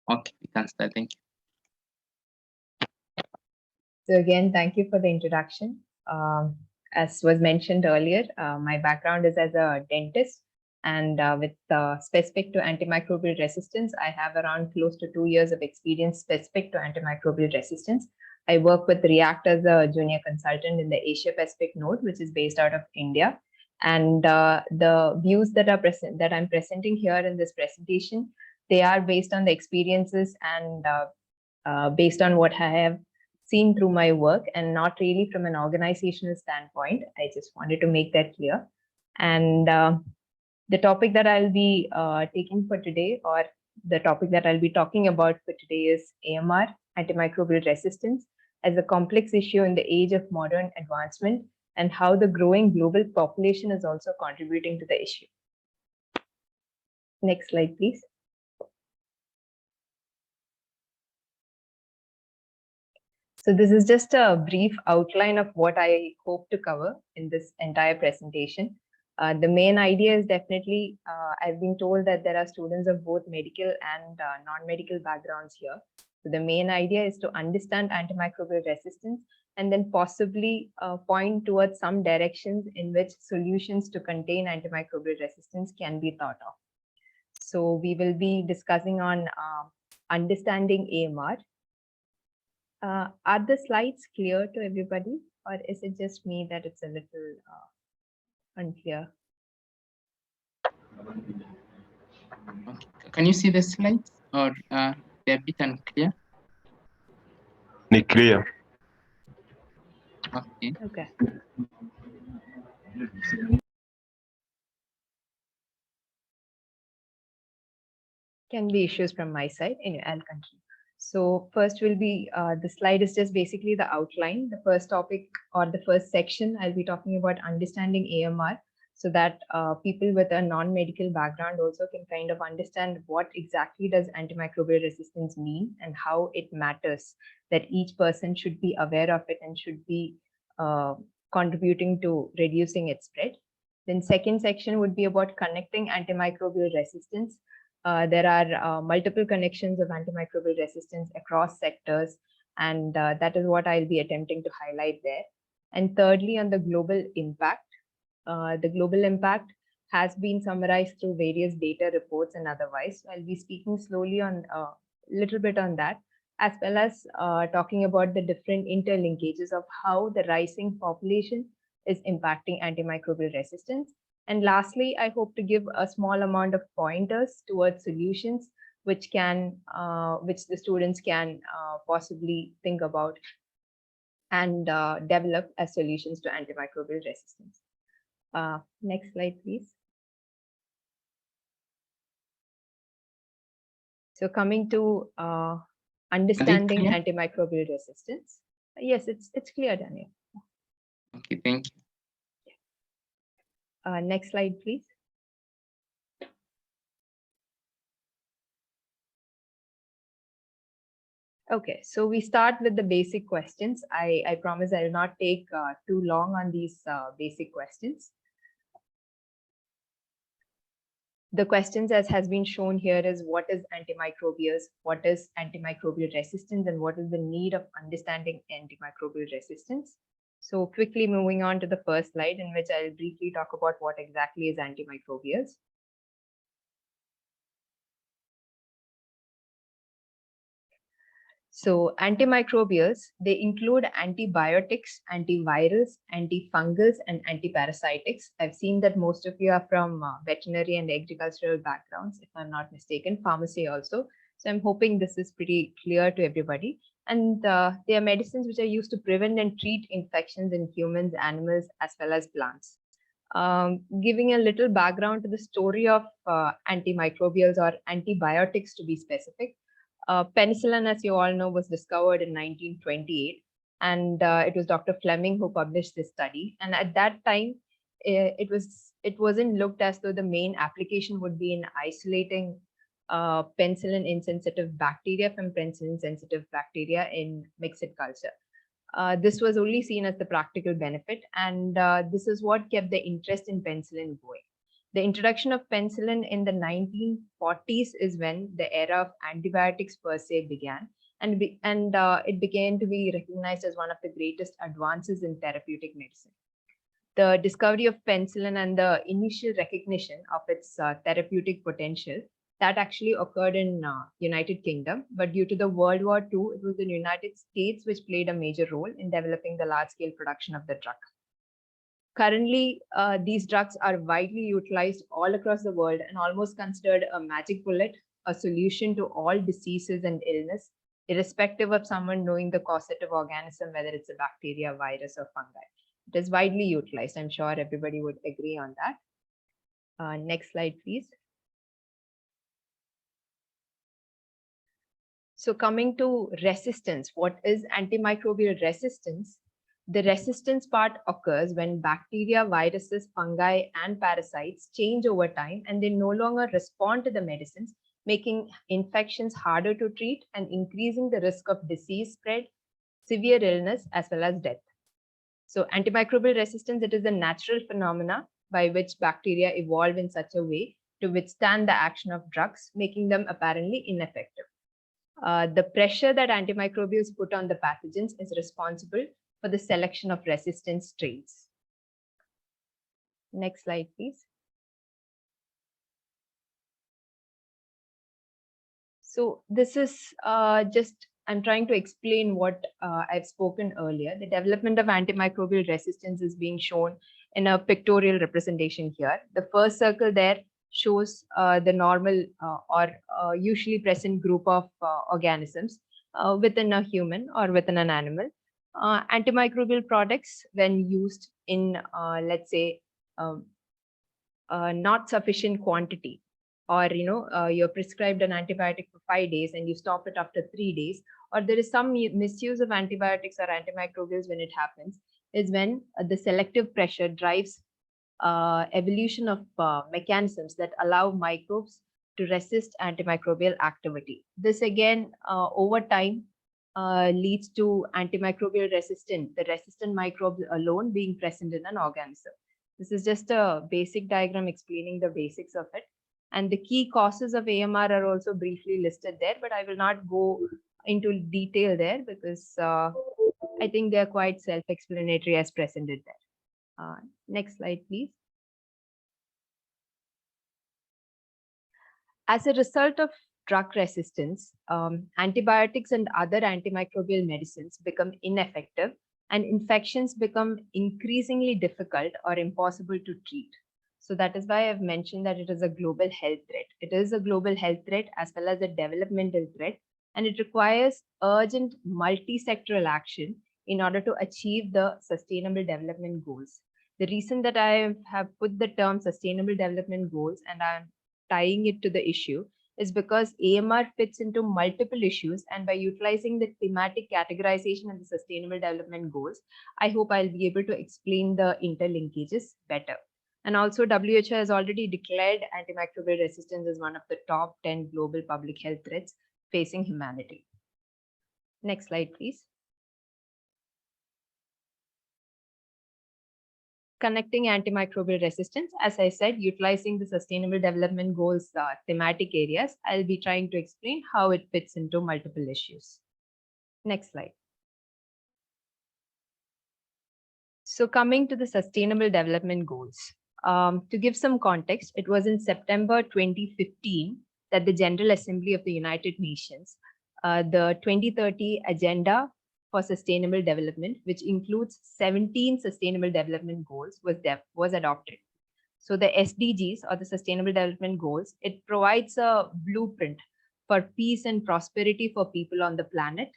Okay, we can start. Thank you. So again, thank you for the introduction. As was mentioned earlier, my background is as a dentist, and with specific to antimicrobial resistance, I have around close to 2 years of experience specific to antimicrobial resistance. I work with React as a junior consultant in the Asia Pacific node, which is based out of India. And the views that I'm presenting here in this presentation, they are based on the experiences and based on what I have seen through my work, and not really from an organizational standpoint. I just wanted to make that clear. And the topic that I'll be taking for today, or the topic that I'll be talking about for today, is AMR, antimicrobial resistance, as a complex issue in the age of modern advancement, and how the growing global population is also contributing to the issue. Next slide, please. So this is just a brief outline of what I hope to cover in this entire presentation. The main idea is definitely, I've been told that there are students of both medical and non-medical backgrounds here. So the main idea is to understand antimicrobial resistance and then possibly point towards some directions in which solutions to contain antimicrobial resistance can be thought of. So we will be discussing on understanding AMR. Are the slides clear to everybody, or is it just me that it's a little unclear? Okay. Can you see the slides, or they're a bit unclear? Clear. Okay. Okay. Can be issues from my side. Anyway, I'll continue. So first will be, the slide is just basically the outline. The first topic, or the first section, I'll be talking about understanding AMR, so that people with a non-medical background also can kind of understand what exactly does antimicrobial resistance mean and how it matters, that each person should be aware of it and should be contributing to reducing its spread. Then second section would be about connecting antimicrobial resistance. There are multiple connections of antimicrobial resistance across sectors, and that is what I'll be attempting to highlight there. And thirdly, on the global impact. The global impact has been summarized through various data reports and otherwise. So I'll be speaking slowly on a little bit on that, as well as talking about the different interlinkages of how the rising population is impacting antimicrobial resistance. And lastly, I hope to give a small amount of pointers towards solutions which the students can possibly think about and develop as solutions to antimicrobial resistance. Next slide, please. So coming to understanding antimicrobial resistance. Yes, it's clear, Daniel. Okay, thank you. Next slide, please. Okay, so we start with the basic questions. I promise I will not take too long on these basic questions. The questions, as has been shown here, is what is antimicrobials, what is antimicrobial resistance, and what is the need of understanding antimicrobial resistance. So quickly moving on to the first slide, in which I'll briefly talk about what exactly is antimicrobials. So antimicrobials, they include antibiotics, antivirals, antifungals, and antiparasitics. I've seen that most of you are from veterinary and agricultural backgrounds, if I'm not mistaken, pharmacy also. So I'm hoping this is pretty clear to everybody. And they are medicines which are used to prevent and treat infections in humans, animals, as well as plants. Giving a little background to the story of antimicrobials, or antibiotics to be specific. Penicillin, as you all know, was discovered in 1928, and it was Dr. Fleming who published this study. And at that time, it wasn't looked as though the main application would be in isolating penicillin insensitive bacteria from penicillin sensitive bacteria in mixed culture. This was only seen as the practical benefit, and this is what kept the interest in penicillin going. The introduction of penicillin in the 1940s is when the era of antibiotics per se began, and it began to be recognized as one of the greatest advances in therapeutic medicine. The discovery of penicillin and the initial recognition of its therapeutic potential that actually occurred in United Kingdom, but due to the World War II, it was the United States which played a major role in developing the large-scale production of the drug. Currently, these drugs are widely utilized all across the world and almost considered a magic bullet, a solution to all diseases and illness, irrespective of someone knowing the causative organism, whether it's a bacteria, virus, or fungi. It is widely utilized. I'm sure everybody would agree on that. Next slide, please. So coming to resistance, what is antimicrobial resistance? The resistance part occurs when bacteria, viruses, fungi, and parasites change over time and they no longer respond to the medicines, making infections harder to treat and increasing the risk of disease spread, severe illness, as well as death. So antimicrobial resistance, it is a natural phenomena by which bacteria evolve in such a way to withstand the action of drugs, making them apparently ineffective. The pressure that antimicrobials put on the pathogens is responsible for the selection of resistant strains. Next slide, please. So this is I'm trying to explain what I've spoken earlier. The development of antimicrobial resistance is being shown in a pictorial representation here. The first circle there shows the normal or usually present group of organisms within a human or within an animal. Antimicrobial products, when used in, let's say, not sufficient quantity, or you're prescribed an antibiotic for 5 days and you stop it after 3 days, or there is some misuse of antibiotics or antimicrobials when it happens, is when the selective pressure drives evolution of mechanisms that allow microbes to resist antimicrobial activity. This again, over time, leads to antimicrobial resistance, the resistant microbes alone being present in an organism. This is just a basic diagram explaining the basics of it. And the key causes of AMR are also briefly listed there, but I will not go into detail there because I think they are quite self-explanatory as presented there. Next slide, please. As a result of drug resistance, antibiotics and other antimicrobial medicines become ineffective and infections become increasingly difficult or impossible to treat. So that is why I've mentioned that it is a global health threat. It is a global health threat as well as a developmental threat, and it requires urgent multi-sectoral action in order to achieve the sustainable development goals. The reason that I have put the term sustainable development goals and I'm tying it to the issue is because AMR fits into multiple issues, and by utilizing the thematic categorization and the sustainable development goals, I hope I'll be able to explain the interlinkages better. And also WHO has already declared antimicrobial resistance as one of the top 10 global public health threats facing humanity. Next slide, please. Connecting antimicrobial resistance, as I said, utilizing the Sustainable Development Goals thematic areas, I'll be trying to explain how it fits into multiple issues. Next slide. So coming to the Sustainable Development Goals. To give some context, it was in September 2015 that the General Assembly of the United Nations, the 2030 Agenda for Sustainable Development, which includes 17 Sustainable Development Goals, was adopted. So the SDGs, or the Sustainable Development Goals, it provides a blueprint for peace and prosperity for people on the planet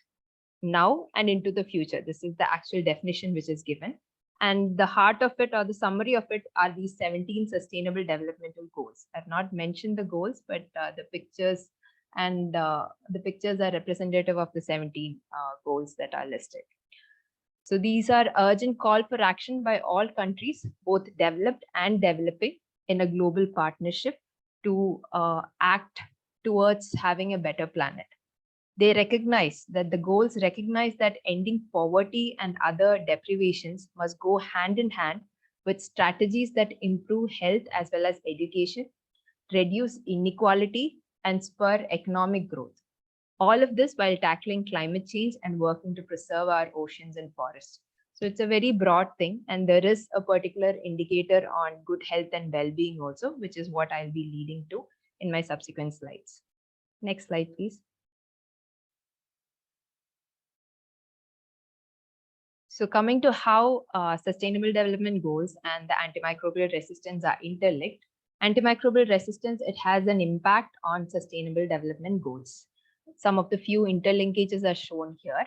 now and into the future. This is the actual definition which is given. And the heart of it, or the summary of it, are these 17 Sustainable Developmental Goals. I've not mentioned the goals, but the pictures and the pictures are representative of the 17 goals that are listed. So these are urgent call for action by all countries, both developed and developing, in a global partnership to act towards having a better planet. They recognize that the goals recognize that ending poverty and other deprivations must go hand in hand with strategies that improve health as well as education, reduce inequality, and spur economic growth. All of this while tackling climate change and working to preserve our oceans and forests. So it's a very broad thing, and there is a particular indicator on good health and well-being also, which is what I'll be leading to in my subsequent slides. Next slide, please. So coming to how sustainable development goals and the antimicrobial resistance are interlinked, antimicrobial resistance, it has an impact on sustainable development goals. Some of the few interlinkages are shown here.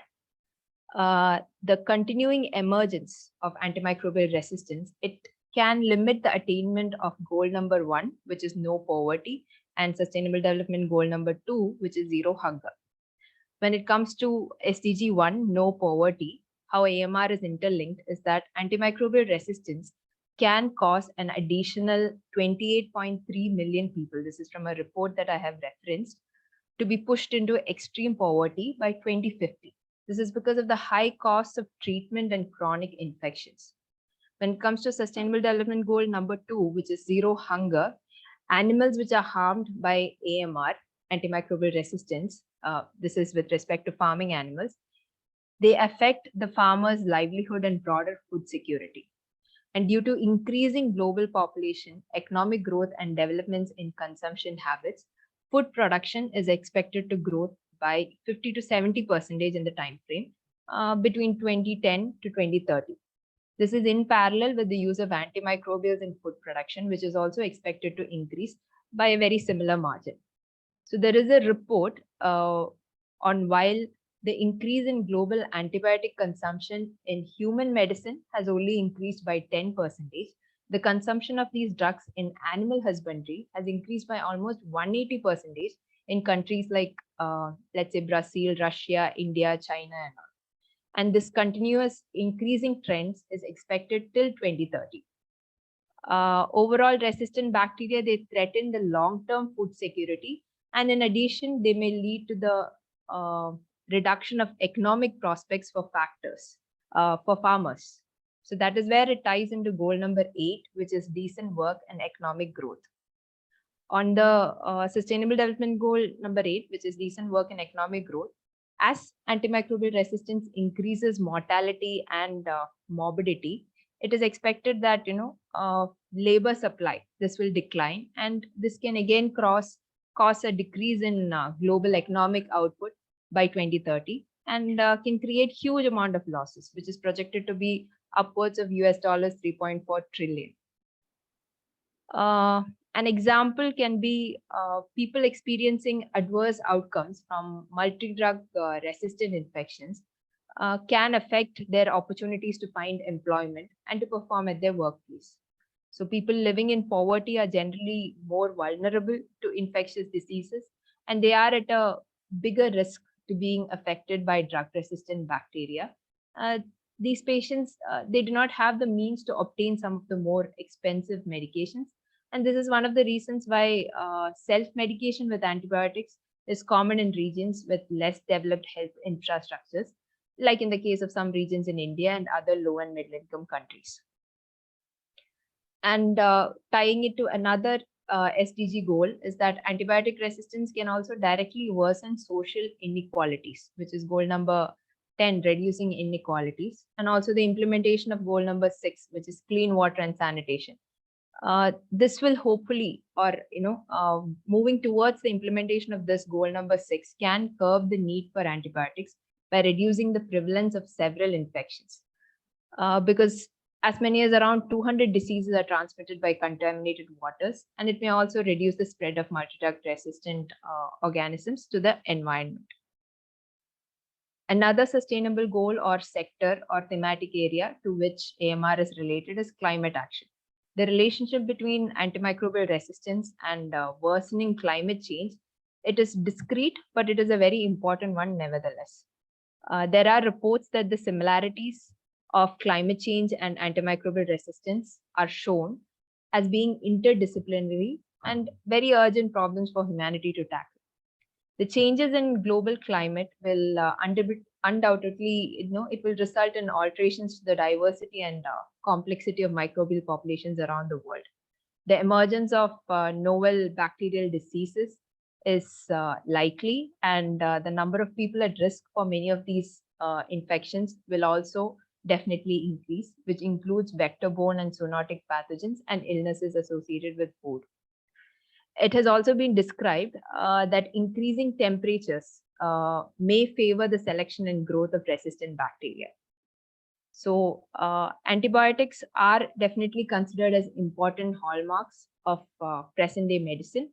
The continuing emergence of antimicrobial resistance, it can limit the attainment of goal number 1, which is no poverty, and sustainable development goal number 2, which is zero hunger. When it comes to SDG 1, no poverty, how AMR is interlinked is that antimicrobial resistance can cause an additional 28.3 million people. This is from a report that I have referenced, to be pushed into extreme poverty by 2050. This is because of the high costs of treatment and chronic infections. When it comes to sustainable development goal number 2, which is zero hunger, animals which are harmed by AMR, antimicrobial resistance, this is with respect to farming animals, they affect the farmer's livelihood and broader food security. And due to increasing global population, economic growth, and developments in consumption habits, food production is expected to grow by 50 to 70% in the time frame between 2010 to 2030. This is in parallel with the use of antimicrobials in food production, which is also expected to increase by a very similar margin. So there is a report on while the increase in global antibiotic consumption in human medicine has only increased by 10%, the consumption of these drugs in animal husbandry has increased by almost 180% in countries like, let's say, Brazil, Russia, India, China, and all. And this continuous increasing trends is expected till 2030. Overall, resistant bacteria, they threaten the long-term food security. And in addition, they may lead to the reduction of economic prospects for for farmers. So that is where it ties into goal number 8, which is decent work and economic growth. On the sustainable development goal number 8, which is decent work and economic growth, as antimicrobial resistance increases mortality and morbidity, it is expected that labor supply, this will decline, and this can again cause a decrease in global economic output by 2030, and can create huge amount of losses, which is projected to be upwards of US dollars 3.4 trillion. An example can be people experiencing adverse outcomes from multi-drug resistant infections can affect their opportunities to find employment and to perform at their workplace. So people living in poverty are generally more vulnerable to infectious diseases, and they are at a bigger risk to being affected by drug-resistant bacteria. These patients, they do not have the means to obtain some of the more expensive medications. And this is one of the reasons why self-medication with antibiotics is common in regions with less developed health infrastructures, like in the case of some regions in India and other low and middle income countries. And tying it to another SDG goal is that antibiotic resistance can also directly worsen social inequalities, which is goal number 10, reducing inequalities, and also the implementation of goal number 6, which is clean water and sanitation. This will hopefully, or moving towards the implementation of this goal number 6 can curb the need for antibiotics by reducing the prevalence of several infections. Because as many as around 200 diseases are transmitted by contaminated waters, and it may also reduce the spread of multi-drug resistant organisms to the environment. Another sustainable goal or sector or thematic area to which AMR is related is climate action. The relationship between antimicrobial resistance and worsening climate change, it is discrete, but it is a very important one nevertheless. There are reports that the similarities of climate change and antimicrobial resistance are shown as being interdisciplinary and very urgent problems for humanity to tackle. The changes in global climate will undoubtedly, it will result in alterations to the diversity and complexity of microbial populations around the world. The emergence of novel bacterial diseases is likely, and the number of people at risk for many of these infections will also definitely increase, which includes vector-borne and zoonotic pathogens and illnesses associated with food. It has also been described that increasing temperatures may favor the selection and growth of resistant bacteria. So antibiotics are definitely considered as important hallmarks of present-day medicine.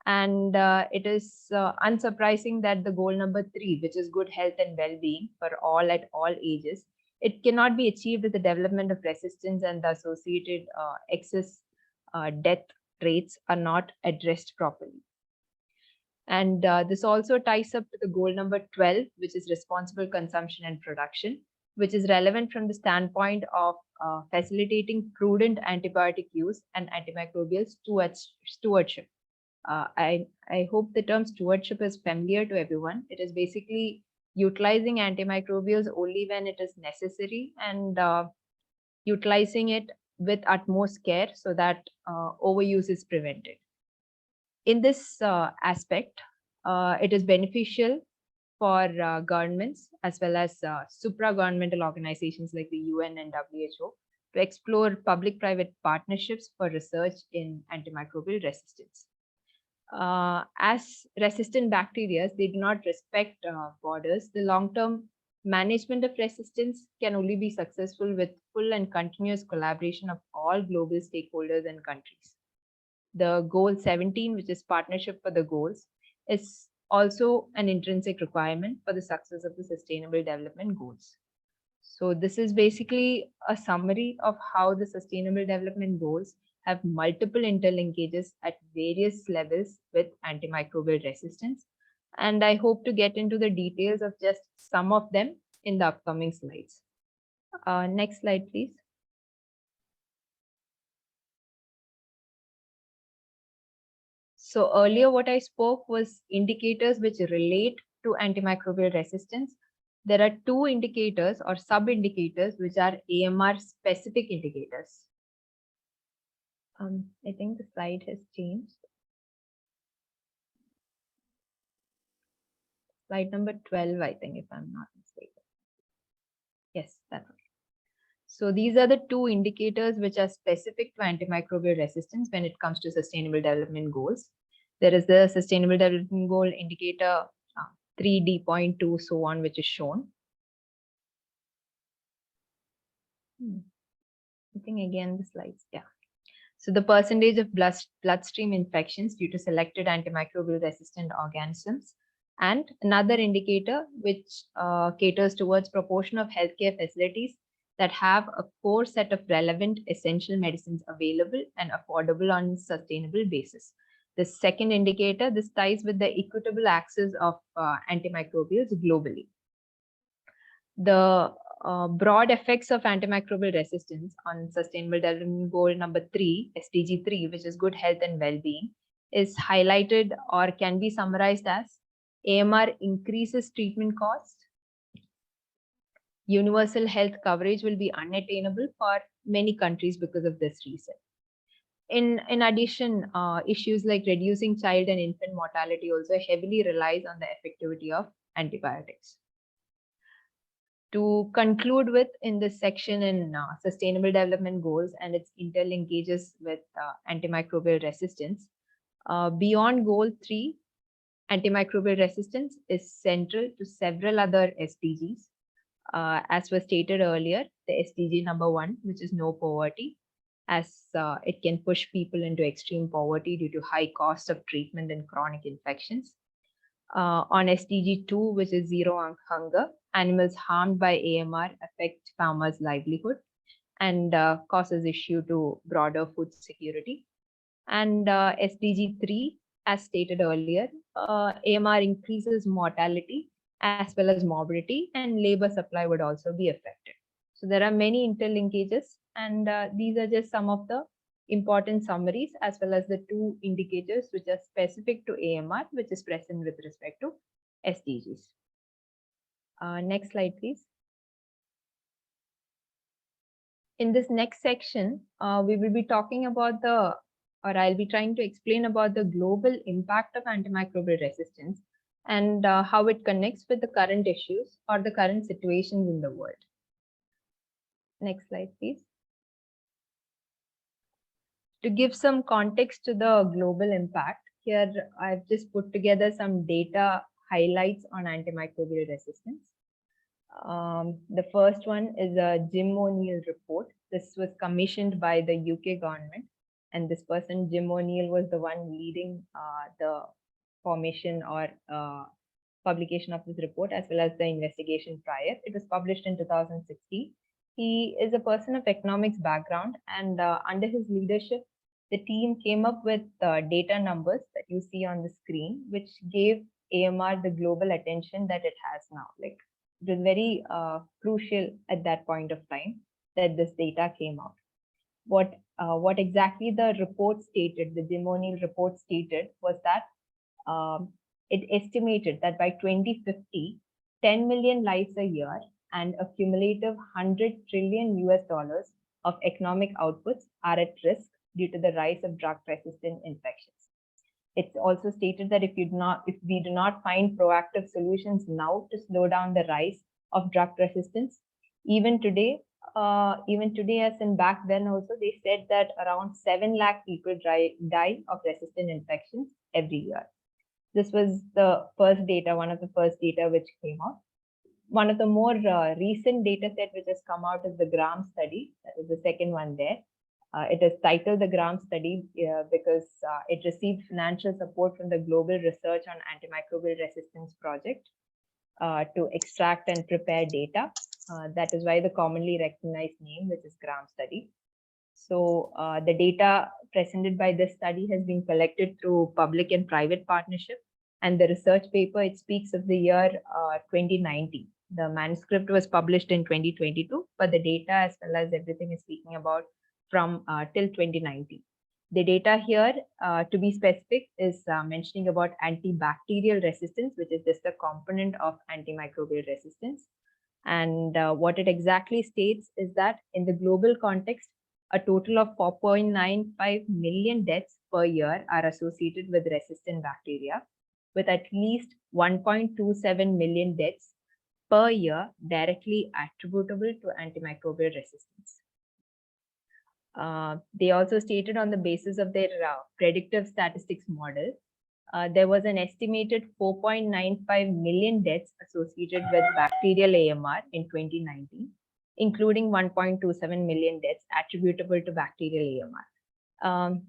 And it is unsurprising that the goal number 3, which is good health and well-being for all at all ages, it cannot be achieved with the development of resistance, and the associated excess death rates are not addressed properly. And this also ties up to the goal number 12, which is responsible consumption and production, which is relevant from the standpoint of facilitating prudent antibiotic use and antimicrobial stewardship. I hope the term stewardship is familiar to everyone. It is basically utilizing antimicrobials only when it is necessary, and utilizing it with utmost care so that overuse is prevented. In this aspect, it is beneficial for governments as well as supra-governmental organizations like the UN and WHO to explore public-private partnerships for research in antimicrobial resistance. As resistant bacteria, they do not respect borders. The long-term management of resistance can only be successful with full and continuous collaboration of all global stakeholders and countries. The goal 17, which is partnership for the goals, is also an intrinsic requirement for the success of the Sustainable Development Goals. So this is basically a summary of how the Sustainable Development Goals have multiple interlinkages at various levels with antimicrobial resistance. And I hope to get into the details of just some of them in the upcoming slides. Next slide, please. So earlier what I spoke was indicators which relate to antimicrobial resistance. There are 2 indicators or sub-indicators which are AMR specific indicators. I think the slide has changed. Slide number 12, I think, if I'm not mistaken. Yes, that's right. So these are the 2 indicators which are specific to antimicrobial resistance when it comes to Sustainable Development Goals. There is the Sustainable Development Goal indicator 3D.2, so on, which is shown. I think again the slides, yeah. So the percentage of bloodstream infections due to selected antimicrobial resistant organisms, and another indicator which caters towards proportion of healthcare facilities that have a core set of relevant essential medicines available and affordable on a sustainable basis. The second indicator, this ties with the equitable access of antimicrobials globally. The broad effects of antimicrobial resistance on Sustainable Development Goal number 3, SDG 3, which is good health and well-being, is highlighted or can be summarized as AMR increases treatment costs. Universal health coverage will be unattainable for many countries because of this reason. In addition, issues like reducing child and infant mortality also heavily relies on the effectivity of antibiotics. To conclude with in this section in Sustainable Development Goals and its interlinkages with antimicrobial resistance, beyond Goal 3, antimicrobial resistance is central to several other SDGs. As was stated earlier, the SDG number 1, which is no poverty, as it can push people into extreme poverty due to high cost of treatment and chronic infections. On SDG 2, which is zero hunger, animals harmed by AMR affect farmers' livelihood and causes issue to broader food security. And SDG 3, as stated earlier, AMR increases mortality as well as morbidity, and labor supply would also be affected. So there are many interlinkages, and these are just some of the important summaries as well as the 2 indicators which are specific to AMR, which is present with respect to SDGs. Next slide, please. In this next section, we will be talking about I'll be trying to explain about the global impact of antimicrobial resistance and how it connects with the current issues or the current situations in the world. Next slide, please. To give some context to the global impact, here I've just put together some data highlights on antimicrobial resistance. The first one is a Jim O'Neill report. This was commissioned by the UK government, and this person, Jim O'Neill, was the one leading the formation or publication of this report, as well as the investigation prior. It was published in 2016. He is a person of economics background, and under his leadership, the team came up with data numbers that you see on the screen, which gave AMR the global attention that it has now. Like, it was very crucial at that point of time that this data came out. What exactly the report stated, the Jim O'Neill report stated, was that it estimated that by 2050, 10 million lives a year and a cumulative $100 trillion of economic outputs are at risk due to the rise of drug-resistant infections. It's also stated that if we do not find proactive solutions now to slow down the rise of drug resistance, even today as in back then also, they said that around 7 lakh people die of resistant infections every year. This was the first data, one of the first data which came out. One of the more recent data set which has come out is the GRAM study. That is the second one there. It is titled the GRAM study because it received financial support from the Global Research on Antimicrobial Resistance project to extract and prepare data. That is why the commonly recognized name, which is GRAM study. So the data presented by this study has been collected through public and private partnership. And the research paper, it speaks of the year 2019. The manuscript was published in 2022, but the data as well as everything is speaking about from till 2019. The data here, to be specific, is mentioning about antibacterial resistance, which is just a component of antimicrobial resistance. And what it exactly states is that in the global context, a total of 4.95 million deaths per year are associated with resistant bacteria, with at least 1.27 million deaths per year directly attributable to antimicrobial resistance. They also stated on the basis of their predictive statistics model, there was an estimated 4.95 million deaths associated with bacterial AMR in 2019, including 1.27 million deaths attributable to bacterial AMR.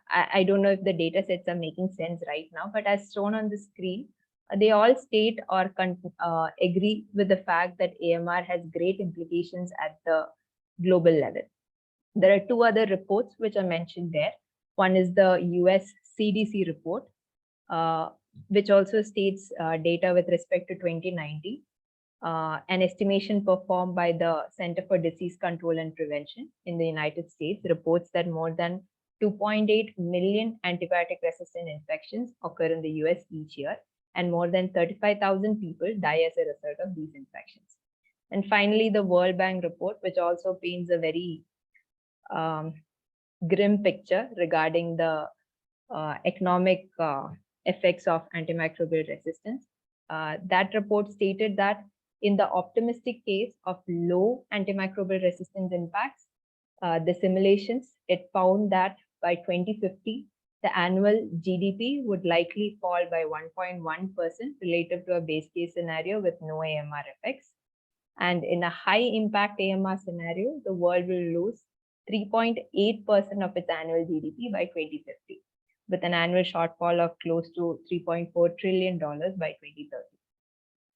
I don't know if the data sets are making sense right now, but as shown on the screen, they all state or agree with the fact that AMR has great implications at the global level. There are two other reports which are mentioned there. One is the US CDC report, which also states data with respect to 2019. An estimation performed by the Center for Disease Control and Prevention in the United States reports that more than 2.8 million antibiotic-resistant infections occur in the US each year, and more than 35,000 people die as a result of these infections. And finally, the World Bank report, which also paints a very grim picture regarding the economic effects of antimicrobial resistance. That report stated that in the optimistic case of low antimicrobial resistance impacts, the simulations, it found that by 2050, the annual GDP would likely fall by 1.1% relative to a base case scenario with no AMR effects. And in a high impact AMR scenario, the world will lose 3.8% of its annual GDP by 2050, with an annual shortfall of close to $3.4 trillion by 2030.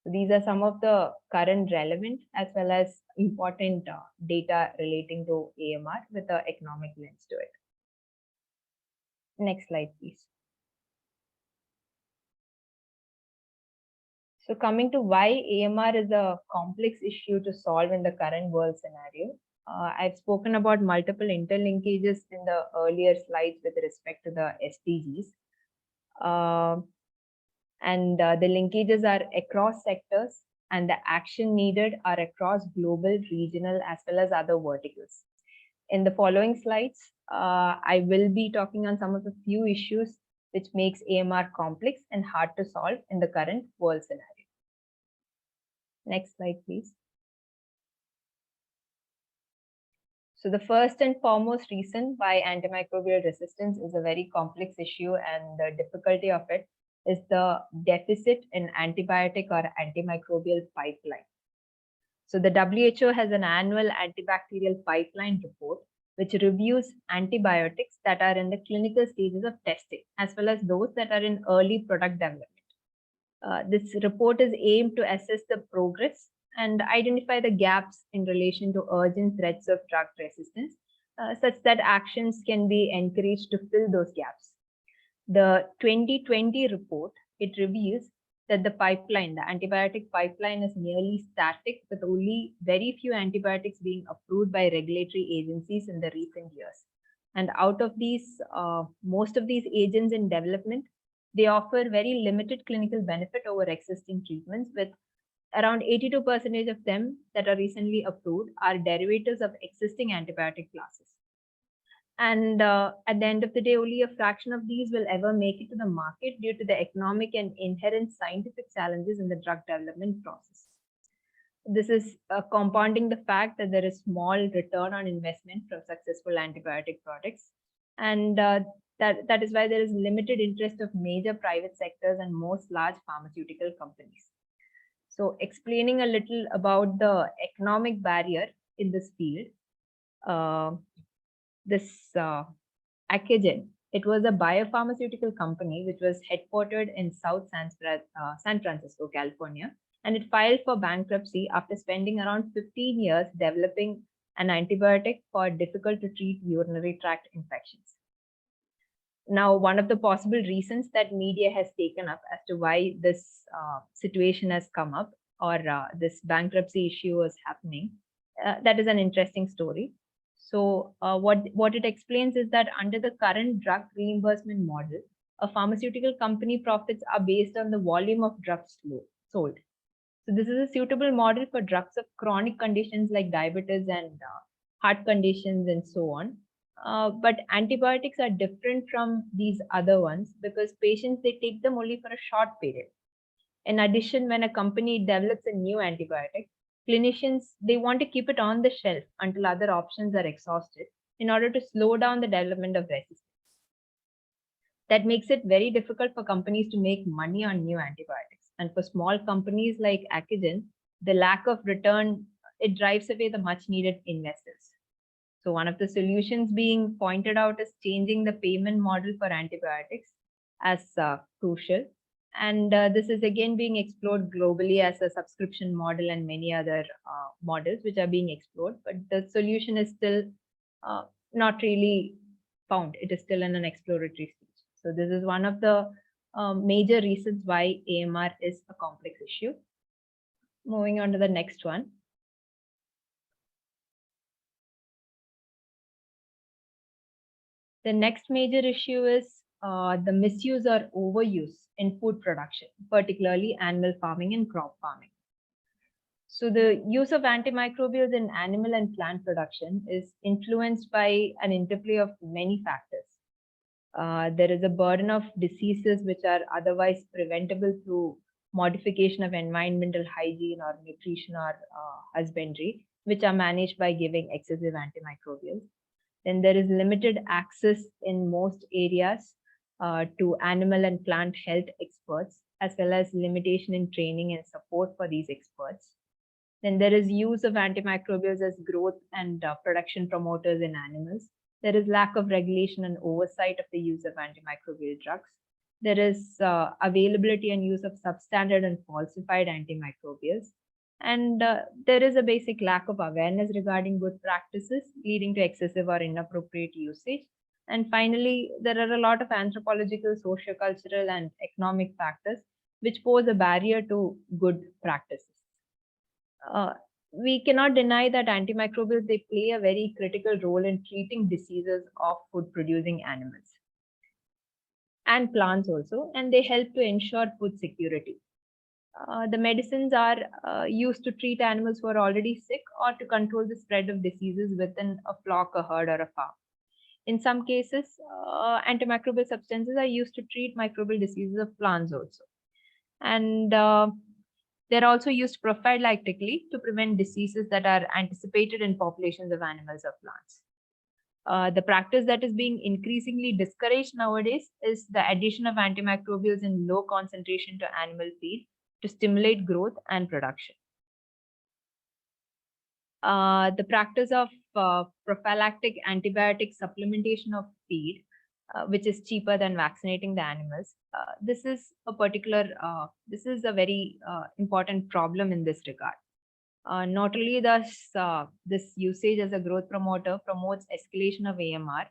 So these are some of the current relevant as well as important data relating to AMR with the economic lens to it. Next slide, please. So coming to why AMR is a complex issue to solve in the current world scenario, I've spoken about multiple interlinkages in the earlier slides with respect to the SDGs. The linkages are across sectors, and the action needed are across global, regional, as well as other verticals. In the following slides, I will be talking on some of the few issues which makes AMR complex and hard to solve in the current world scenario. Next slide, please. So the first and foremost reason why antimicrobial resistance is a very complex issue and the difficulty of it is the deficit in antibiotic or antimicrobial pipeline. So the WHO has an annual antibacterial pipeline report which reviews antibiotics that are in the clinical stages of testing as well as those that are in early product development. This report is aimed to assess the progress and identify the gaps in relation to urgent threats of drug resistance, such that actions can be encouraged to fill those gaps. The 2020 report, it reveals that the pipeline, the antibiotic pipeline is nearly static with only very few antibiotics being approved by regulatory agencies in the recent years. And out of these, most of these agents in development, they offer very limited clinical benefit over existing treatments, with around 82% of them that are recently approved are derivatives of existing antibiotic classes. And at the end of the day, only a fraction of these will ever make it to the market due to the economic and inherent scientific challenges in the drug development process. This is compounding the fact that there is small return on investment from successful antibiotic products. And that is why there is limited interest of major private sectors and most large pharmaceutical companies. So explaining a little about the economic barrier in this field, Acagen, it was a biopharmaceutical company which was headquartered in South San Francisco, California, and it filed for bankruptcy after spending around 15 years developing an antibiotic for difficult to treat urinary tract infections. Now, one of the possible reasons that media has taken up as to why this situation has come up or this bankruptcy issue is happening, that is an interesting story. So what it explains is that under the current drug reimbursement model, a pharmaceutical company profits are based on the volume of drugs sold. So this is a suitable model for drugs of chronic conditions like diabetes and heart conditions and so on. But antibiotics are different from these other ones because patients, they take them only for a short period. In addition, when a company develops a new antibiotic, clinicians, they want to keep it on the shelf until other options are exhausted in order to slow down the development of resistance. That makes it very difficult for companies to make money on new antibiotics. And for small companies like Acagen, the lack of return, it drives away the much needed investors. So one of the solutions being pointed out is changing the payment model for antibiotics as crucial. And this is again being explored globally as a subscription model and many other models which are being explored. But the solution is still not really found. It is still in an exploratory stage. So this is one of the major reasons why AMR is a complex issue. Moving on to the next one. The next major issue is the misuse or overuse in food production, particularly animal farming and crop farming. So the use of antimicrobials in animal and plant production is influenced by an interplay of many factors. There is a burden of diseases which are otherwise preventable through modification of environmental hygiene or nutrition or husbandry, which are managed by giving excessive antimicrobials. Then there is limited access in most areas to animal and plant health experts, as well as limitation in training and support for these experts. Then there is use of antimicrobials as growth and production promoters in animals. There is lack of regulation and oversight of the use of antimicrobial drugs. There is availability and use of substandard and falsified antimicrobials. And there is a basic lack of awareness regarding good practices, leading to excessive or inappropriate usage. And finally, there are a lot of anthropological, sociocultural, and economic factors which pose a barrier to good practices. We cannot deny that antimicrobials, they play a very critical role in treating diseases of food-producing animals and plants also, and they help to ensure food security. The medicines are used to treat animals who are already sick or to control the spread of diseases within a flock, a herd, or a farm. In some cases, antimicrobial substances are used to treat microbial diseases of plants also. And they're also used prophylactically to prevent diseases that are anticipated in populations of animals or plants. The practice that is being increasingly discouraged nowadays is the addition of antimicrobials in low concentration to animal feed to stimulate growth and production. The practice of prophylactic antibiotic supplementation of feed, which is cheaper than vaccinating the animals. This is a very important problem in this regard. Not only does this usage as a growth promoter promotes escalation of AMR,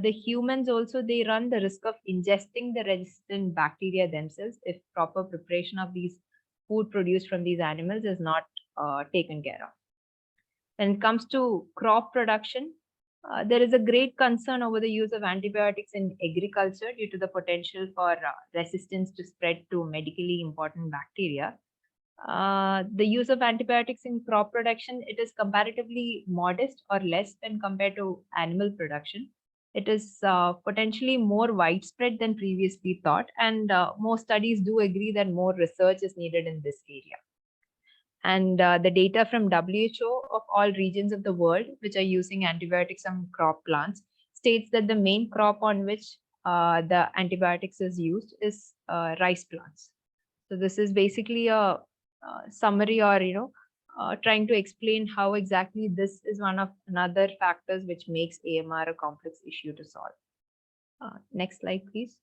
the humans also, they run the risk of ingesting the resistant bacteria themselves if proper preparation of these food produced from these animals is not taken care of. When it comes to crop production, there is a great concern over the use of antibiotics in agriculture due to the potential for resistance to spread to medically important bacteria. The use of antibiotics in crop production, it is comparatively modest or less when compared to animal production. It is potentially more widespread than previously thought, and most studies do agree that more research is needed in this area. And the data from WHO of all regions of the world which are using antibiotics on crop plants states that the main crop on which the antibiotics is used is rice plants. So this is basically a summary, or trying to explain how exactly this is one of another factors which makes AMR a complex issue to solve. Next slide, please.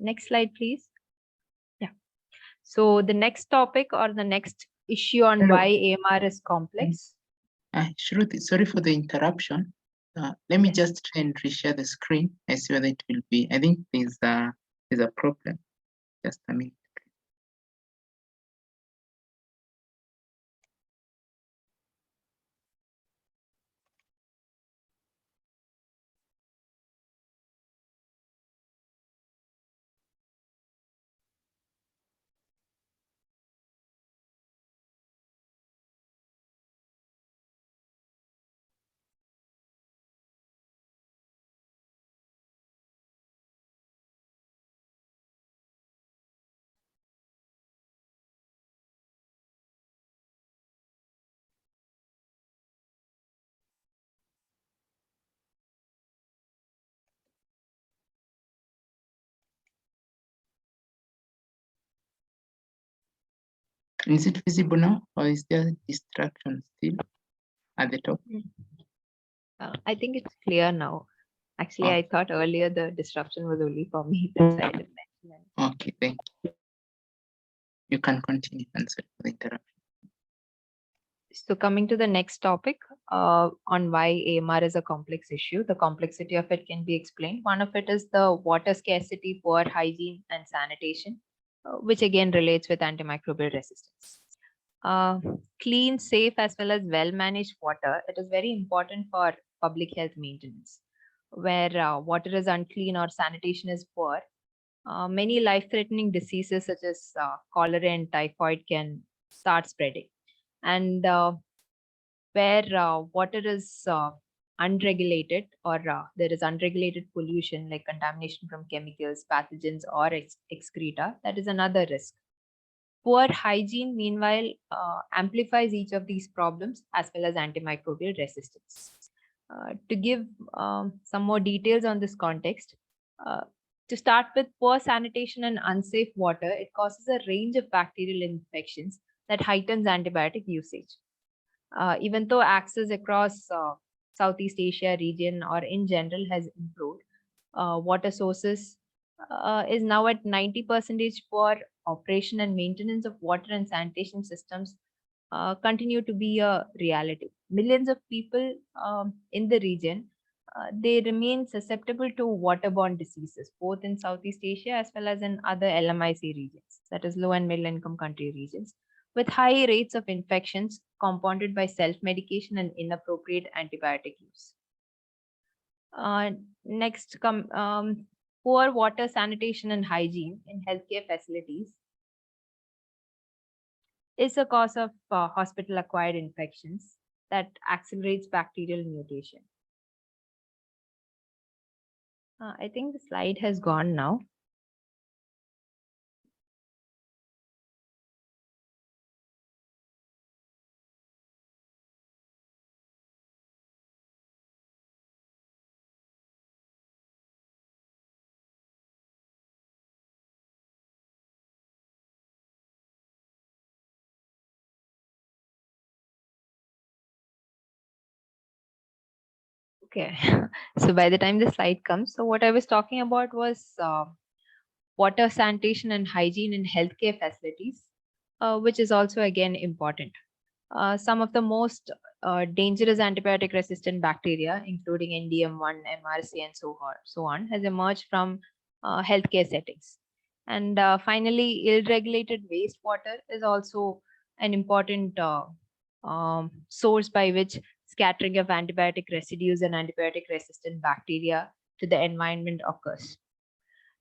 Next slide, please. Yeah. So the next topic or the next issue on why AMR is complex. Shruthi, sorry for the interruption. Let me just try and reshare the screen. I see whether it will be. I think there's a problem. Just a minute. Is it visible now, or is there distraction still at the top? I think it's clear now. Actually, Oh. I thought earlier the disruption was only for me. That's why I didn't mention it. Okay, thank you. You can continue, and sorry for the interruption. So coming to the next topic on why AMR is a complex issue, the complexity of it can be explained. One of it is the water scarcity, poor hygiene and sanitation, which again relates with antimicrobial resistance. Clean, safe, as well as well-managed water, it is very important for public health maintenance. Where water is unclean or sanitation is poor, many life-threatening diseases such as cholera and typhoid can start spreading. And where water is unregulated, or there is unregulated pollution like contamination from chemicals, pathogens, or excreta, that is another risk. Poor hygiene, meanwhile, amplifies each of these problems as well as antimicrobial resistance. To give some more details on this context, to start with, poor sanitation and unsafe water, it causes a range of bacterial infections that heightens antibiotic usage. Even though access across Southeast Asia region or in general has improved, water sources is now at 90% for operation and maintenance of water and sanitation systems continue to be a reality. Millions of people in the region, they remain susceptible to waterborne diseases, both in Southeast Asia as well as in other LMIC regions, that is low and middle income country regions. with high rates of infections compounded by self-medication and inappropriate antibiotic use. Next, poor water, sanitation, and hygiene in healthcare facilities is a cause of hospital-acquired infections that accelerates bacterial mutation. I think the slide has gone now. Okay, so by the time the slide comes, so what I was talking about was water, sanitation, and hygiene in healthcare facilities, which is also again important. Some of the most dangerous antibiotic resistant bacteria, including NDM1, MRC, and so on, has emerged from healthcare settings. And finally, ill-regulated wastewater is also an important source by which scattering of antibiotic residues and antibiotic resistant bacteria to the environment occurs.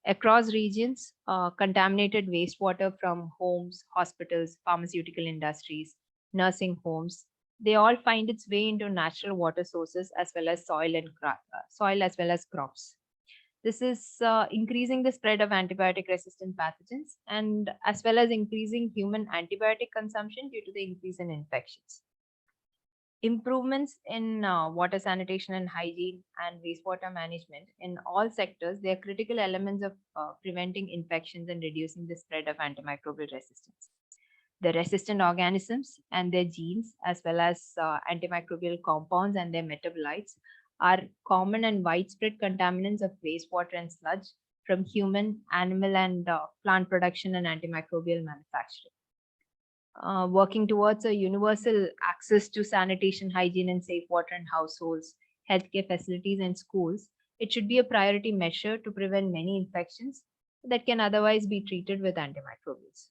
Across regions, contaminated wastewater from homes, hospitals, pharmaceutical industries, nursing homes, they all find its way into natural water sources as well as soil as well as crops. This is increasing the spread of antibiotic resistant pathogens and as well as increasing human antibiotic consumption due to the increase in infections. Improvements in water sanitation and hygiene and wastewater management in all sectors, they are critical elements of preventing infections and reducing the spread of antimicrobial resistance. The resistant organisms and their genes, as well as antimicrobial compounds and their metabolites, are common and widespread contaminants of wastewater and sludge from human, animal, and plant production and antimicrobial manufacturing. Working towards a universal access to sanitation, hygiene, and safe water in households, healthcare facilities, and schools, it should be a priority measure to prevent many infections that can otherwise be treated with antimicrobials.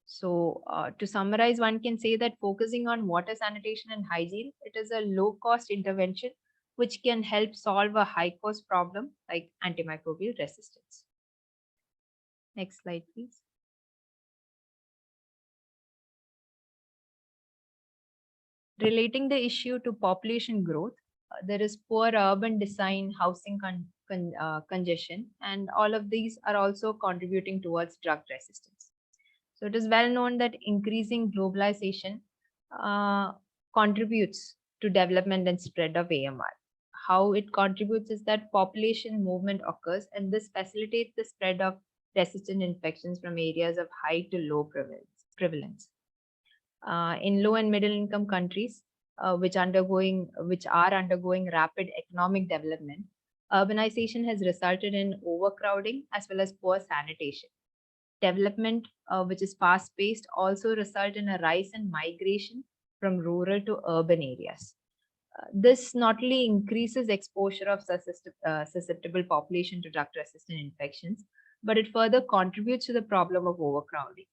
So, to summarize, one can say that focusing on water sanitation and hygiene, it is a low-cost intervention which can help solve a high-cost problem like antimicrobial resistance. Next slide, please. Relating the issue to population growth, there is poor urban design, housing congestion, and all of these are also contributing towards drug resistance. So it is well known that increasing globalization contributes to development and spread of AMR. How it contributes is that population movement occurs, and this facilitates the spread of resistant infections from areas of high to low prevalence. In low and middle income countries, which are undergoing rapid economic development, urbanization has resulted in overcrowding as well as poor sanitation. Development, which is fast paced, also result in a rise in migration from rural to urban areas. This not only increases exposure of susceptible population to drug resistant infections, but it further contributes to the problem of overcrowding.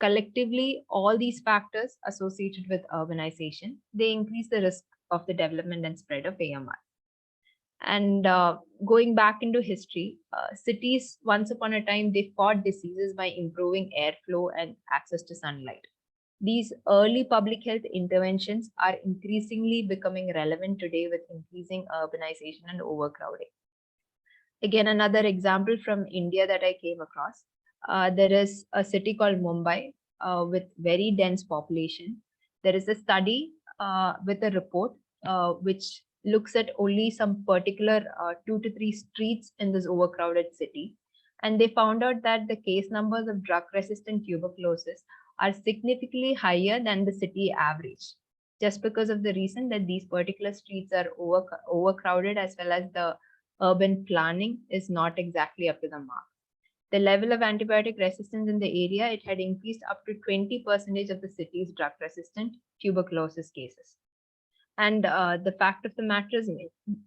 Collectively, all these factors associated with urbanization, they increase the risk of the development and spread of AMR. And going back into history, cities once upon a time, they fought diseases by improving airflow and access to sunlight. These early public health interventions are increasingly becoming relevant today with increasing urbanization and overcrowding. Again, another example from India that I came across. There is a city called Mumbai with very dense population. There is a study with a report which looks at only some particular 2 to 3 streets in this overcrowded city. And they found out that the case numbers of drug-resistant tuberculosis are significantly higher than the city average, just because of the reason that these particular streets are overcrowded as well as the urban planning is not exactly up to the mark. The level of antibiotic resistance in the area, it had increased up to 20% of the city's drug-resistant tuberculosis cases. And the fact of the matter is,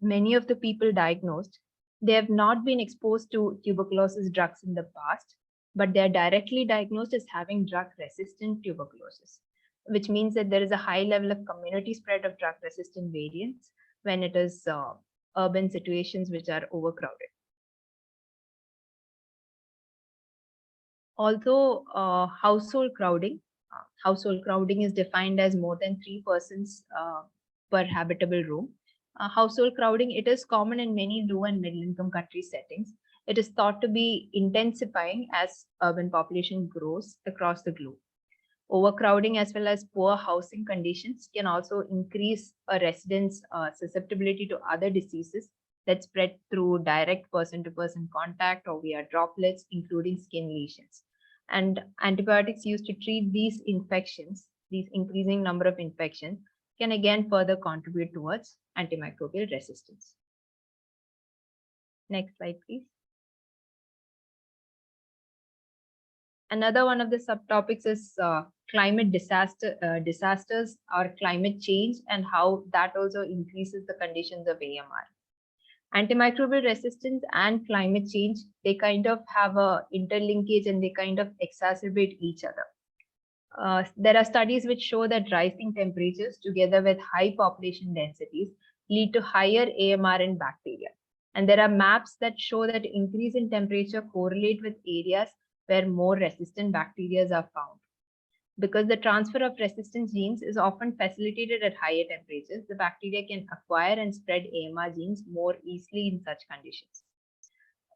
many of the people diagnosed, they have not been exposed to tuberculosis drugs in the past, but they are directly diagnosed as having drug-resistant tuberculosis, which means that there is a high level of community spread of drug-resistant variants when it is urban situations which are overcrowded. Also, household crowding. Household crowding is defined as more than 3 persons per habitable room. Household crowding, it is common in many low and middle income country settings. It is thought to be intensifying as urban population grows across the globe. Overcrowding as well as poor housing conditions can also increase a resident's susceptibility to other diseases that spread through direct person-to-person contact or via droplets, including skin lesions. And antibiotics used to treat these infections, these increasing number of infections, can again further contribute towards antimicrobial resistance. Next slide, please. Another one of the subtopics is climate disasters or climate change, and how that also increases the conditions of AMR. Antimicrobial resistance and climate change, they kind of have a interlinkage and they kind of exacerbate each other. There are studies which show that rising temperatures together with high population densities lead to higher AMR in bacteria. And there are maps that show that increase in temperature correlate with areas where more resistant bacteria are found. Because the transfer of resistance genes is often facilitated at higher temperatures, the bacteria can acquire and spread AMR genes more easily in such conditions.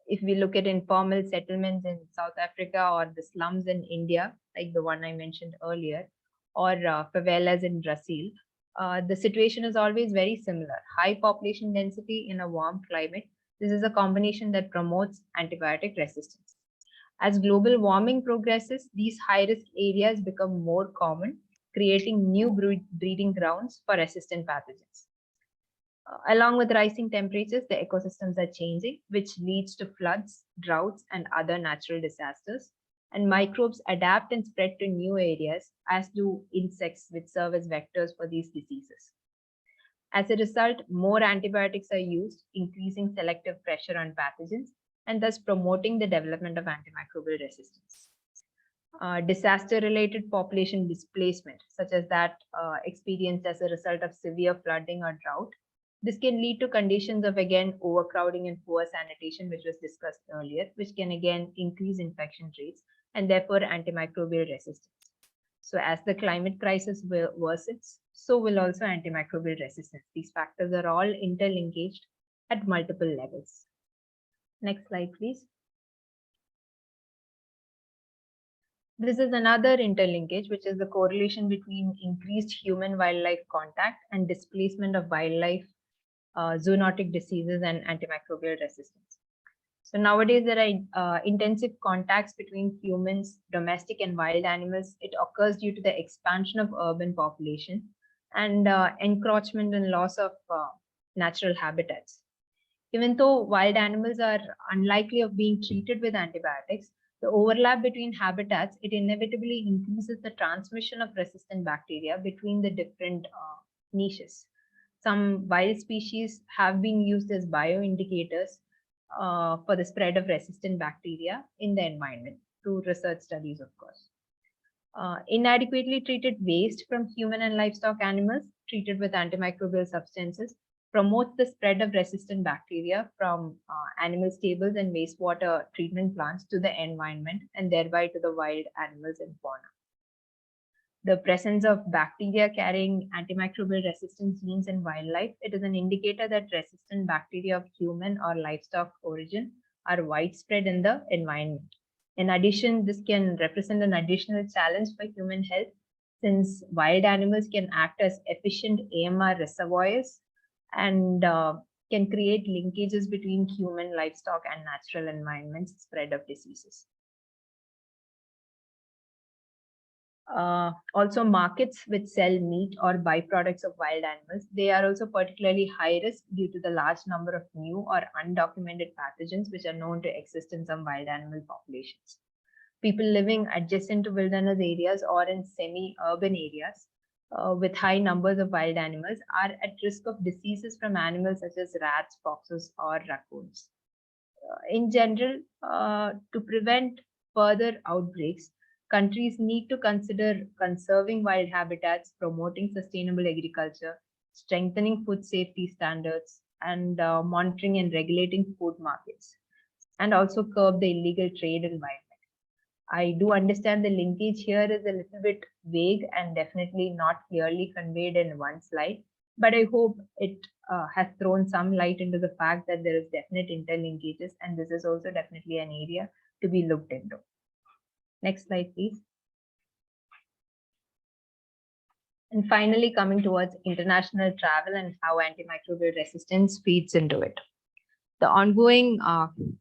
If we look at informal settlements in South Africa or the slums in India, like the one I mentioned earlier, or favelas in Brazil, the situation is always very similar. High population density in a warm climate. This is a combination that promotes antibiotic resistance. As global warming progresses, these high-risk areas become more common, creating new breeding grounds for resistant pathogens. Along with rising temperatures, the ecosystems are changing, which leads to floods, droughts, and other natural disasters. And microbes adapt and spread to new areas, as do insects, which serve as vectors for these diseases. As a result, more antibiotics are used, increasing selective pressure on pathogens, and thus promoting the development of antimicrobial resistance. Disaster-related population displacement, such as that experienced as a result of severe flooding or drought, this can lead to conditions of, again, overcrowding and poor sanitation, which was discussed earlier, which can again increase infection rates and therefore antimicrobial resistance. So as the climate crisis worsens, so will also antimicrobial resistance. These factors are all interlinkaged at multiple levels. Next slide, please. This is another interlinkage, which is the correlation between increased human-wildlife contact and displacement of wildlife, zoonotic diseases, and antimicrobial resistance. So nowadays, there are intensive contacts between humans, domestic and wild animals. It occurs due to the expansion of urban population and encroachment and loss of natural habitats. Even though wild animals are unlikely of being treated with antibiotics, the overlap between habitats, it inevitably increases the transmission of resistant bacteria between the different niches. Some wild species have been used as bioindicators for the spread of resistant bacteria in the environment through research studies, of course. Inadequately treated waste from human and livestock animals treated with antimicrobial substances promotes the spread of resistant bacteria from animal stables and wastewater treatment plants to the environment and thereby to the wild animals and fauna. The presence of bacteria carrying antimicrobial resistance genes in wildlife, it is an indicator that resistant bacteria of human or livestock origin are widespread in the environment. In addition, this can represent an additional challenge for human health, since wild animals can act as efficient AMR reservoirs and can create linkages between human, livestock, and natural environments spread of diseases. Also, markets which sell meat or byproducts of wild animals, they are also particularly high risk due to the large number of new or undocumented pathogens which are known to exist in some wild animal populations. People living adjacent to wilderness areas or in semi-urban areas with high numbers of wild animals are at risk of diseases from animals such as rats, foxes, or raccoons. In general, to prevent further outbreaks, countries need to consider conserving wild habitats, promoting sustainable agriculture, strengthening food safety standards, and monitoring and regulating food markets, and also curb the illegal trade in wildlife. I do understand the linkage here is a little bit vague and definitely not clearly conveyed in one slide, but I hope it has thrown some light into the fact that there is definite interlinkages, and this is also definitely an area to be looked into. Next slide, please. And finally, coming towards international travel and how antimicrobial resistance feeds into it. The ongoing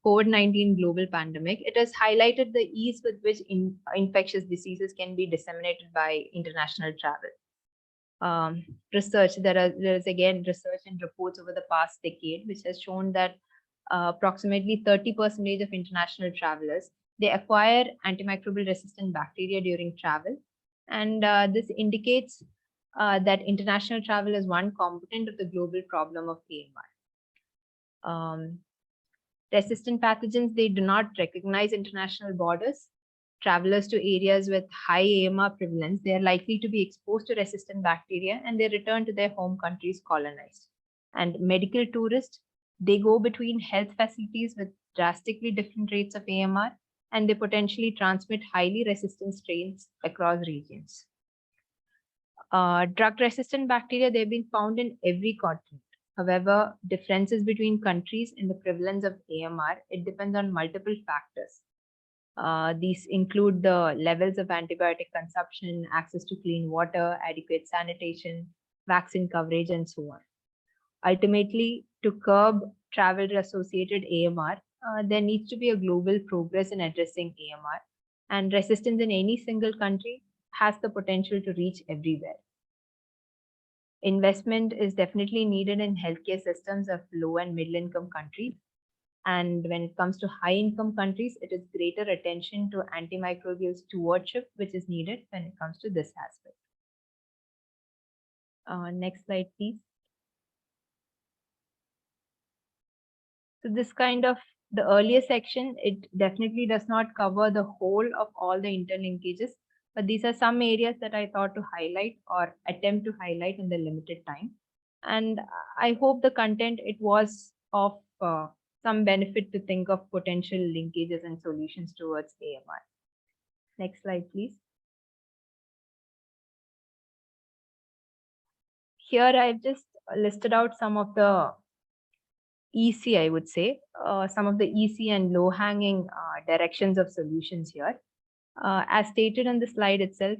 COVID-19 global pandemic, it has highlighted the ease with which infectious diseases can be disseminated by international travel. Research, there is again research and reports over the past decade, which has shown that approximately 30% of international travelers, they acquire antimicrobial resistant bacteria during travel. And this indicates that international travel is one component of the global problem of AMR. Resistant pathogens, they do not recognize international borders. Travelers to areas with high AMR prevalence, they are likely to be exposed to resistant bacteria and they return to their home countries colonized. And medical tourists, they go between health facilities with drastically different rates of AMR and they potentially transmit highly resistant strains across regions. Drug-resistant bacteria, they've been found in every continent. However, differences between countries in the prevalence of AMR, it depends on multiple factors. These include the levels of antibiotic consumption, access to clean water, adequate sanitation, vaccine coverage, and so on. Ultimately, to curb travel-associated AMR, there needs to be a global progress in addressing AMR, and resistance in any single country has the potential to reach everywhere. Investment is definitely needed in healthcare systems of low and middle income countries. And when it comes to high income countries, it is greater attention to antimicrobial stewardship, which is needed when it comes to this aspect. Next slide, please. So this kind of the earlier section, it definitely does not cover the whole of all the interlinkages, but these are some areas that I thought to highlight or attempt to highlight in the limited time. And I hope the content, it was of some benefit to think of potential linkages and solutions towards AMR. Next slide, please. Here I've just listed out some of the EC, I would say, some of the EC and low-hanging directions of solutions here. As stated on the slide itself,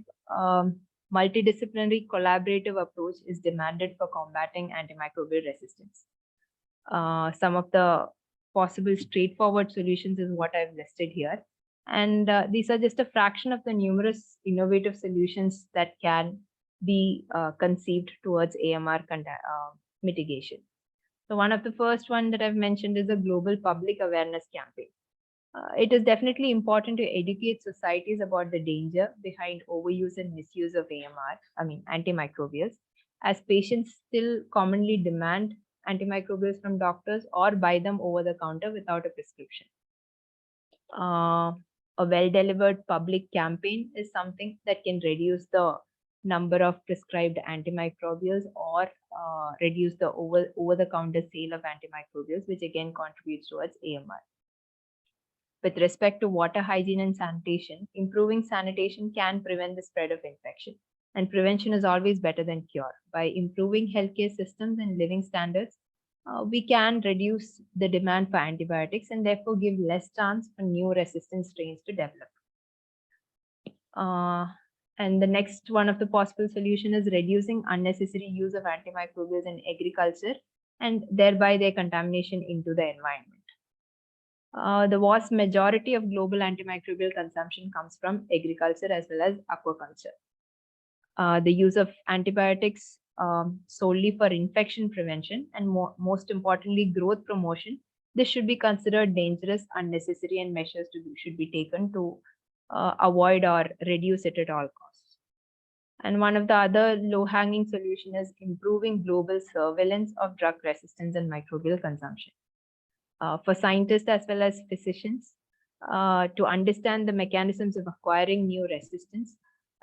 multidisciplinary collaborative approach is demanded for combating antimicrobial resistance. Some of the possible straightforward solutions is what I've listed here. And these are just a fraction of the numerous innovative solutions that can be conceived towards AMR mitigation. So one of the first one that I've mentioned is a global public awareness campaign. It is definitely important to educate societies about the danger behind overuse and misuse of antimicrobials, as patients still commonly demand antimicrobials from doctors or buy them over the counter without a prescription. A well-delivered public campaign is something that can reduce the number of prescribed antimicrobials or reduce the over-the-counter sale of antimicrobials, which again contributes towards AMR. With respect to water hygiene and sanitation, improving sanitation can prevent the spread of infection. And prevention is always better than cure. By improving healthcare systems and living standards, we can reduce the demand for antibiotics and therefore give less chance for new resistant strains to develop. And the next one of the possible solution is reducing unnecessary use of antimicrobials in agriculture and thereby their contamination into the environment. The vast majority of global antimicrobial consumption comes from agriculture as well as aquaculture. The use of antibiotics solely for infection prevention and most importantly growth promotion, this should be considered dangerous, unnecessary, and measures should be taken to avoid or reduce it at all costs. And one of the other low-hanging solution is improving global surveillance of drug resistance and microbial consumption. For scientists as well as physicians, to understand the mechanisms of acquiring new resistance.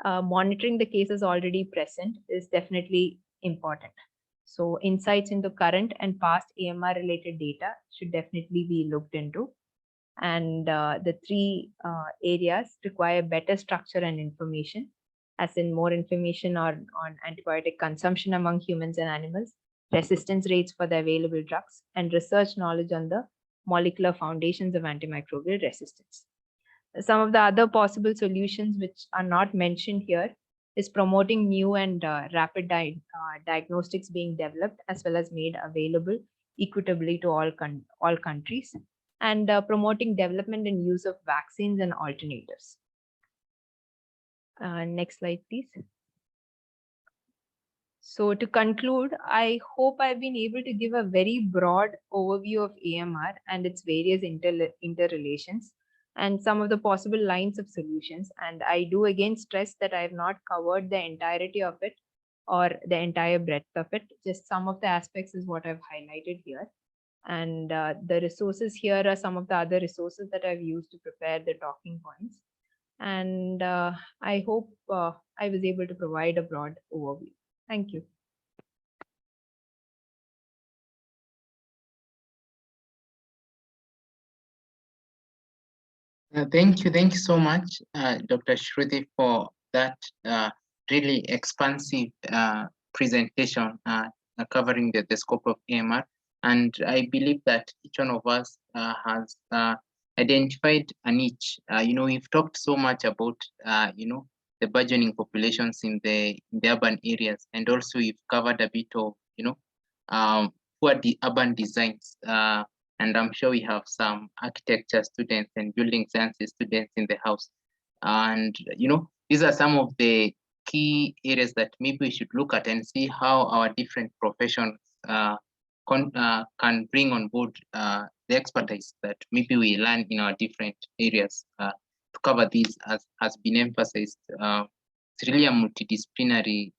Monitoring the cases already present is definitely important. So insights into current and past AMR related data should definitely be looked into. And the three areas require better structure and information, as in more information on antibiotic consumption among humans and animals, resistance rates for the available drugs, and research knowledge on the molecular foundations of antimicrobial resistance. Some of the other possible solutions which are not mentioned here is promoting new and rapid diagnostics being developed as well as made available equitably to all countries, and promoting development and use of vaccines and alternatives. Next slide, please. So to conclude, I hope I've been able to give a very broad overview of AMR and its various interrelations and some of the possible lines of solutions. And I do again stress that I have not covered the entirety of it or the entire breadth of it. Just some of the aspects is what I've highlighted here. And the resources here are some of the other resources that I've used to prepare the talking points. And I hope I was able to provide a broad overview. Thank you. Thank you so much, Dr. Shruthi, for that really expansive presentation covering the scope of AMR. And I believe that each one of us has identified a niche. We've talked so much about, the burgeoning populations in the urban areas, and also we've covered a bit of, poor urban designs. And I'm sure we have some architecture students and building sciences students in the house. And, these are some of the key areas that maybe we should look at and see how our different professions can bring on board the expertise that maybe we learn in our different areas to cover these, as has been emphasized. It's really a multidisciplinary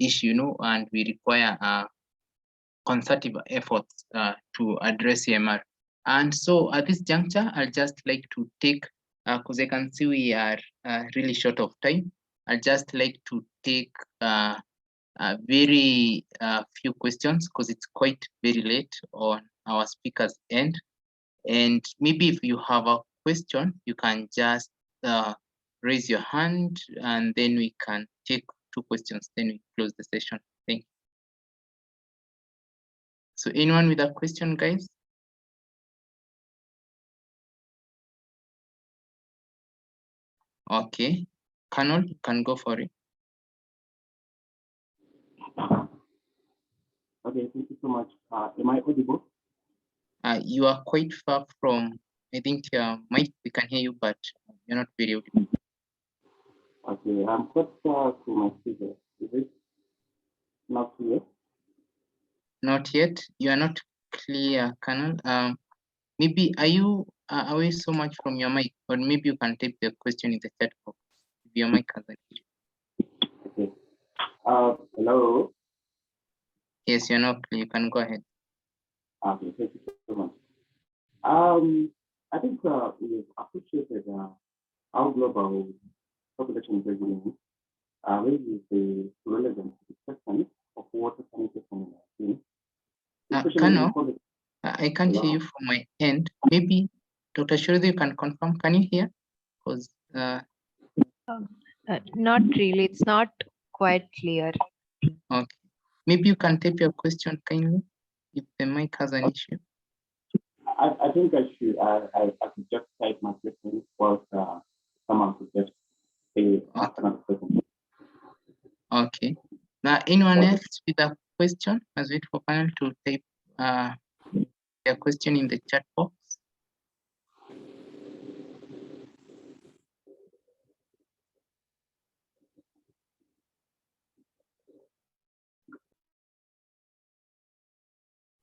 issue, and we require concerted efforts to address AMR. And so at this juncture, I'd just like to take, because I can see we are really short of time, I'd just like to take very few questions, because it's quite very late on our speaker's end. And maybe if you have a question, you can just raise your hand, and then we can take 2 questions, then we close the session. Thank you. So anyone with a question, guys? Okay, Colonel, you can go for it. Okay, thank you so much. Am I audible? You are quite far from, I think, Mike, we can hear you, but you're not very audible. Okay, I'm quite far to my speaker. Is it not clear? Not yet. You are not clear, Colonel. Maybe are you away so much from your mic, or maybe you can type the question in the chat box. Your mic has an issue. Okay. Hello. Yes, you're not clear. You can go ahead. Okay, thank you so much. I think we've appreciated how global population burgeoning raises the relevant discussion of water sanitation in our team. Colonel, I can't hear you from my end. Maybe Dr. Shruthi, you can confirm. Can you hear? Because not really. It's not quite clear. Okay. Maybe you can type your question kindly if the mic has an issue. I think I could just type my question whilst someone could just say another question. Okay. Now, anyone else with a question? As wait for panel to type their question in the chat box.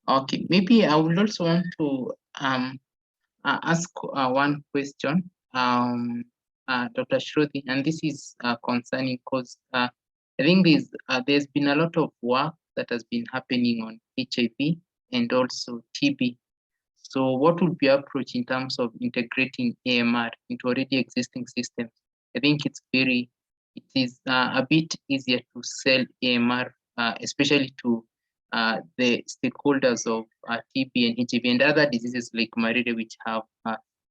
Okay, maybe I would also want to ask one question, Dr. Shruthi, and this is concerning because I think there's been a lot of work that has been happening on HIV and also TB. So what would be your approach in terms of integrating AMR into already existing systems? I think it is a bit easier to sell AMR, especially to the stakeholders of TB and HIV and other diseases like malaria, which have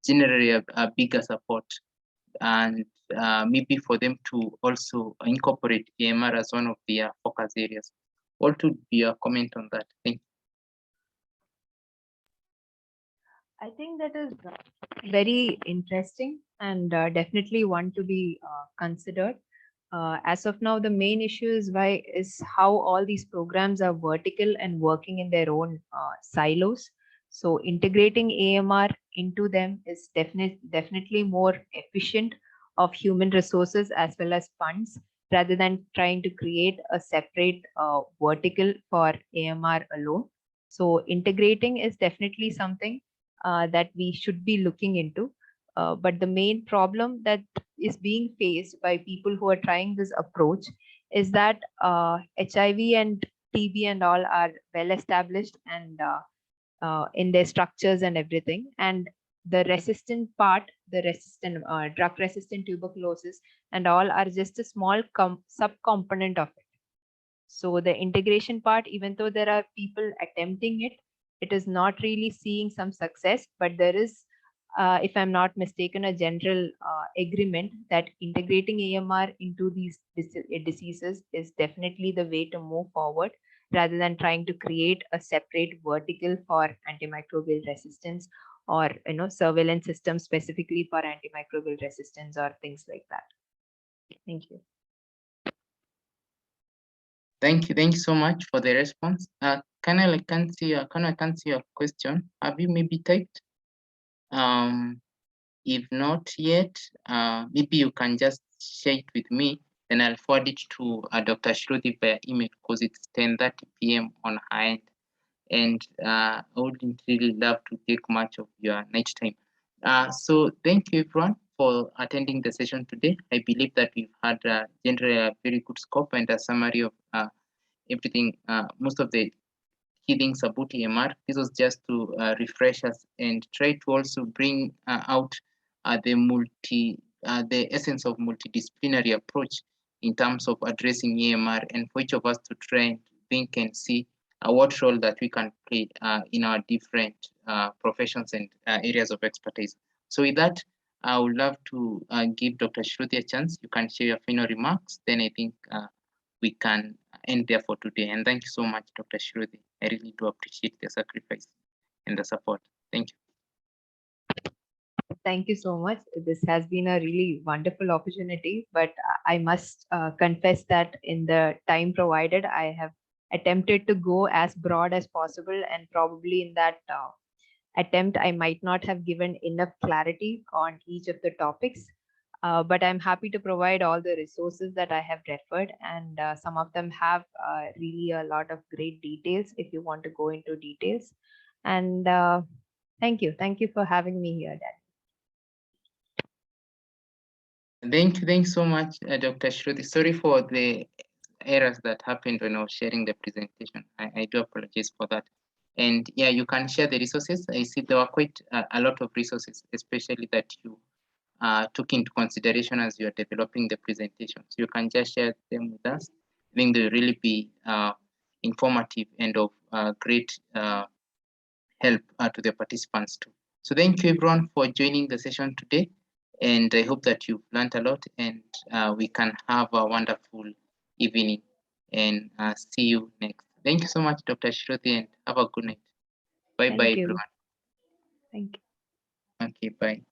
generally a bigger support, and maybe for them to also incorporate AMR as one of their focus areas. What would be your comment on that? Thank you. I think that is very interesting and definitely one to be considered. As of now, the main issue is how all these programs are vertical and working in their own silos. So integrating AMR into them is definitely more efficient of human resources as well as funds, rather than trying to create a separate vertical for AMR alone. So integrating is definitely something that we should be looking into. But the main problem that is being faced by people who are trying this approach is that HIV and TB and all are well established and in their structures and everything. And the resistant part, the resistant drug resistant tuberculosis and all are just a small subcomponent of it. So the integration part, even though there are people attempting it, it is not really seeing some success, but there is, if I'm not mistaken, a general agreement that integrating AMR into these diseases is definitely the way to move forward, rather than trying to create a separate vertical for antimicrobial resistance or surveillance system specifically for antimicrobial resistance or things like that. Thank you. Thank you so much for the response. Can I see your question? Have you maybe typed? If not yet, maybe you can just share it with me, then I'll forward it to Dr. Shruthi via email, because it's 10:30 p.m. on her end, and I wouldn't really love to take much of your night time. So thank you everyone for attending the session today. I believe that we've had generally a very good scope and a summary of everything, most of the key things about AMR. This was just to refresh us and try to also bring out the essence of multidisciplinary approach in terms of addressing AMR, and for each of us to try and think and see what role that we can play in our different professions and areas of expertise. So with that, I would love to give Dr. Shruthi a chance. You can share your final remarks. Then I think we can end there for today. And thank you so much, Dr. Shruthi. I really do appreciate the sacrifice and the support. Thank you. Thank you so much. This has been a really wonderful opportunity, but I must confess that in the time provided, I have attempted to go as broad as possible, and probably in that attempt, I might not have given enough clarity on each of the topics. But I'm happy to provide all the resources that I have referred, and some of them have really a lot of great details if you want to go into details. And thank you. Thank you for having me here, Dan. Thank you so much, Dr. Shruthi. Sorry for the errors that happened when I was sharing the presentation. I do apologize for that. And yeah, you can share the resources. I see there were quite a lot of resources, especially that you took into consideration as you're developing the presentation. So you can just share them with us. I think they'll really be informative and of great help to the participants too. So thank you everyone for joining the session today. And I hope that you've learned a lot, and we can have a wonderful evening, and see you next. Thank you so much, Dr. Shruthi, and have a good night. Bye-bye, everyone. Thank you. Okay, bye.